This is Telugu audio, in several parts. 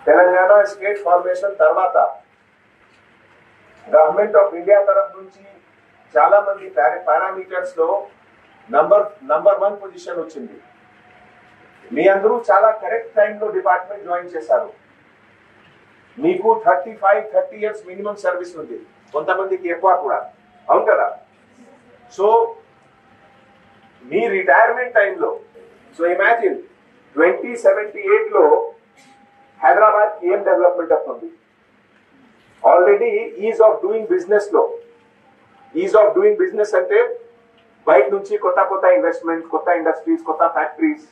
తెలంగాణ స్టేట్ ఫార్మేషన్ తర్వాత గవర్నమెంట్ ఆఫ్ ఇండియా తరఫు నుంచి చాలా మంది పారామీటర్స్ లో నంబర్ 1 పొజిషన్ వచ్చింది. మీ అందరూ చాలా కరెక్ట్ టైంలో డిపార్ట్మెంట్ జాయిన్ చేశారు. మీకు 30 ఇయర్స్ మినిమం సర్వీస్ ఉంది, కొంతమందికి ఎక్కువ కూడా, అవును కదా. సో మీ రిటైర్మెంట్ టైంలో, సో ఇమాజిన్ 2078 లో హైదరాబాద్ ఏం డెవలప్మెంట్ అవుతుంది. Already is of doing business లో, ఈజ్ ఆఫ్ డూయింగ్ బిజినెస్ అంటే బయట నుంచి కొత్త ఇన్వెస్ట్మెంట్, కొత్త ఇండస్ట్రీస్, కొత్త ఫ్యాక్టరీస్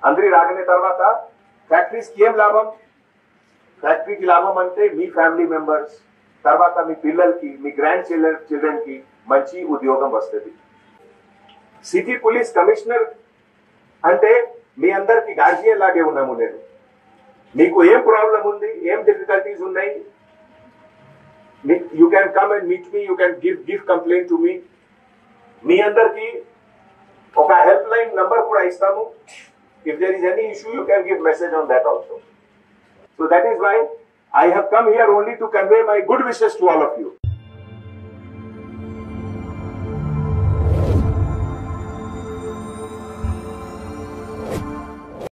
అందరి రాగనే తర్వాత ఫ్యాక్టరీస్ కి ఏం లాభం? ఫ్యాక్టరీకి లాభం అంటే మీ ఫ్యామిలీ మెంబర్స్, తర్వాత మీ పిల్లలకి, మీ గ్రాండ్ చిల్డ్రన్ కి మంచి ఉద్యోగం వస్తుంది. సిటీ పోలీస్ కమిషనర్ అంటే మీ అందరికి గార్జియన్ లాగే ఉన్నాము. నేను మీకు ఏం ప్రాబ్లం ఉంది, ఏం డిఫికల్టీస్ ఉన్నాయి, you can come and meet me, you can give complaint to me. మీ అందరికి ఒక హెల్ప్ లైన్ నంబర్ కూడా ఇస్తాము. If there is any issue, you can give message on that also. So that is why I have come here only to convey my good wishes to all of you.